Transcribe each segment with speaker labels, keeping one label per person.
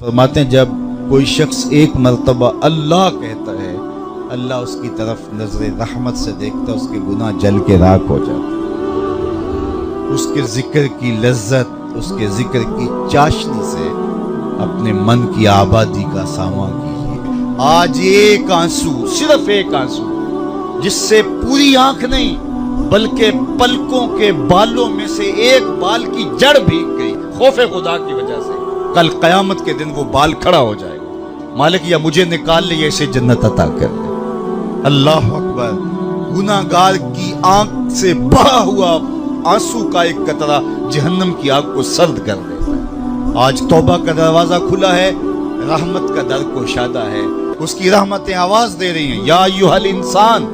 Speaker 1: फरमाते हैं जब कोई शख्स एक मर्तबा अल्लाह कहता है, अल्लाह उसकी तरफ नजर रहमत से देखता है, उसके गुनाह जल के राख हो जाते हैं। उसके जिक्र की लज्जत, उसके जिक्र की चाशनी से अपने मन की आबादी का सामा कीजिए। आज एक आंसू, सिर्फ एक आंसू, जिससे पूरी आंख नहीं बल्कि पलकों के बालों में से एक बाल की जड़ भीग गई खौफे खुदा की वजह से, कल कयामत के दिन वो बाल खड़ा हो जाएगा। मालिक या मुझे निकाल ले या इसे जन्नत अता कर दे। अल्लाह अकबर। गुनाहगार की आंख से बहा हुआ आंसू का एक कतरा जहन्नम की आग को सर्द कर देता है। आज तौबा का दरवाजा खुला है, रहमत का दर कोशादा है, उसकी रहमतें आवाज दे रही हैं, या अय्युहल इंसान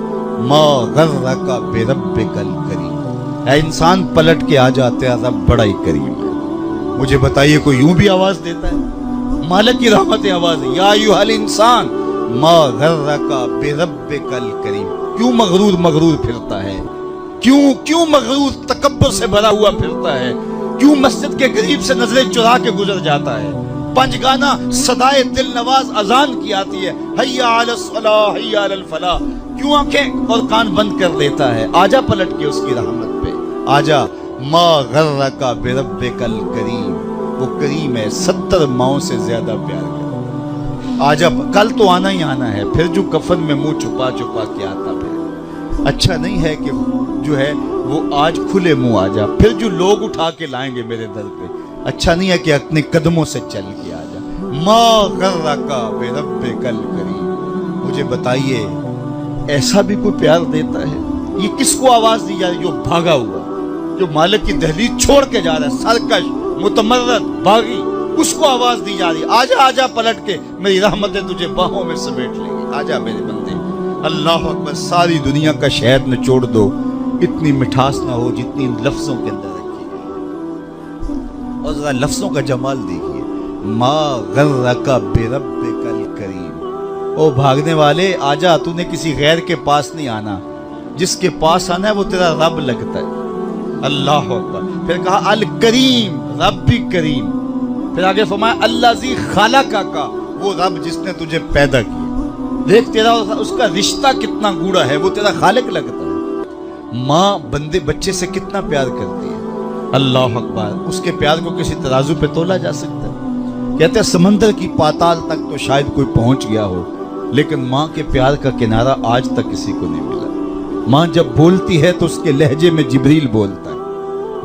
Speaker 1: मा गर्रका बिरब्बिकल करीम। ऐ इंसान पलट के आ जाते हैं, रब बड़ा ही करीम है। मुझे बताइए कोई यूं भी आवाज देता है? मालिक की रहमतें आवाज है, या अय्युहल इंसान मा गर्रका बिरब्बिकल करीम। क्यों मगरूर मगरूर फिरता है? क्यों मगरूर तकब्बुर से भरा हुआ फिरता है? क्यों मस्जिद के करीब से नजरें चुरा के गुजर जाता है? पंजगाना सदाए दिल नवाज अजान की आती है, हय्या अलस सलाह हय्या अलल फलाह। क्यों आंखें और कान बंद कर लेता है? आजा पलट के उसकी रहमत पे, आजा। मा गर्रका बिरब्बिकल करीम, वो करीम है, 70 माओं से ज्यादा प्यार करता। आजा, कल तो आना ही आना है, फिर जो कफन में मुंह छुपा छुपा के आता फिर। अच्छा नहीं है कि जो है वो आज खुले मुंह आजा, फिर जो लोग उठा के लाएंगे मेरे दर पे। अच्छा नहीं है कि अपने कदमों से चल के आजा। मा गर्रका बिरब्बिकल करीम। मुझे बताइए ऐसा भी कोई प्यार देता है? ये किसको आवाज दी जा रही? जो भागा हुआ, जो मालिक की दहलीज छोड़ के जा रहा है, सरकश मुतमर्रद बागी, उसको आवाज दी जा रही है, आजा आजा पलट के, मेरी रहमतें तुझे बाहों में समेट लेंगी, आजा मेरे बंदे। अल्लाह अकबर। सारी दुनिया का शहद निचोड़ दो, इतनी मिठास ना हो जितनी इन लफ्जों के अंदर रखी गई। और जरा लफ्जों का जमाल देखिए, मा गर्रका बिरब्बिकल करीम। ओ भागने वाले आजा, तूने किसी गैर के पास नहीं आना, जिसके पास आना है वो तेरा रब लगता है। अल्लाह अकबर। फिर कहा अल करीम, रब भी करीम। फिर आगे फरमाया अल्लाजी खालका का, वो रब जिसने तुझे पैदा किया। देख तेरा उसका रिश्ता कितना गूढ़ा है, वो तेरा खालिक लगता है। माँ बंदे बच्चे से कितना प्यार करती है। अल्लाह अकबर। उसके प्यार को किसी तराजू पे तोला जा सकता है? कहते हैं समंदर की पाताल तक तो शायद कोई पहुंच गया हो, लेकिन माँ के प्यार का किनारा आज तक किसी को नहीं मिला। माँ जब बोलती है तो उसके लहजे में जिब्रील बोलता है।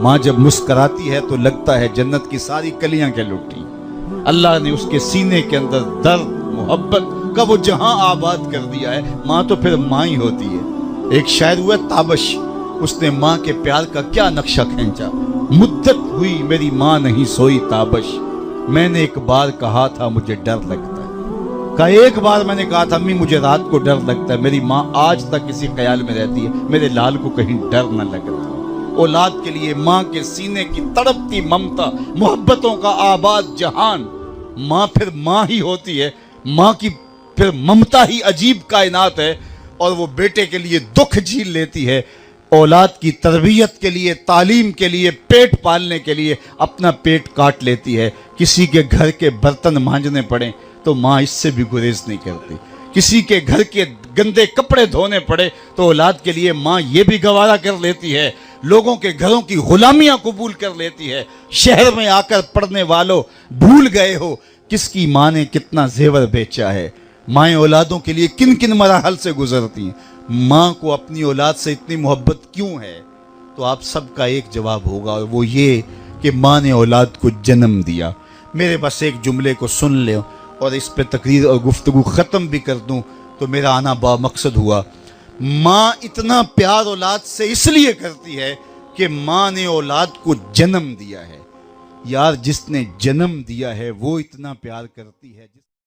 Speaker 1: माँ जब मुस्कुराती है तो लगता है जन्नत की सारी कलियां के लुटी। अल्लाह ने उसके सीने के अंदर दर्द मोहब्बत का वो जहां आबाद कर दिया है। माँ तो फिर माँ ही होती है। एक शायर हुआ ताबश, उसने माँ के प्यार का क्या नक्शा खींचा। मुद्दत हुई मेरी माँ नहीं सोई ताबश, मैंने एक बार कहा था मुझे डर लगता है। का एक बार मैंने कहा था अम्मी मुझे रात को डर लगता है। मेरी माँ आज तक इसी ख्याल में रहती है, मेरे लाल को कहीं डर न लग रहा। औलाद के लिए माँ के सीने की तड़पती ममता, मोहब्बतों का आबाद जहान, माँ फिर माँ ही होती है। माँ की फिर ममता ही अजीब कायनात है, और वो बेटे के लिए दुख झील लेती है। औलाद की तरबियत के लिए, तालीम के लिए, पेट पालने के लिए अपना पेट काट लेती है। किसी के घर के बर्तन मांजने पड़े तो माँ इससे भी गुरेज नहीं करती। किसी के घर के गंदे कपड़े धोने पड़े तो औलाद के लिए माँ ये भी गवारा कर लेती है। लोगों के घरों की गुलामियां कबूल कर लेती है। शहर में आकर पढ़ने वालों, भूल गए हो किसकी माँ ने कितना जेवर बेचा है। माएँ औलादों के लिए किन किन मराहल से गुजरती हैं। माँ को अपनी औलाद से इतनी मोहब्बत क्यों है? तो आप सबका एक जवाब होगा, और वो ये कि माँ ने औलाद को जन्म दिया। मेरे बस एक जुमले को सुन ले और इस पे तकरीर और गुफ्तगू ख़त्म भी कर दूं तो मेरा आना बा मकसद हुआ। माँ इतना प्यार औलाद से इसलिए करती है कि माँ ने औलाद को जन्म दिया है। यार जिसने जन्म दिया है वो इतना प्यार करती है।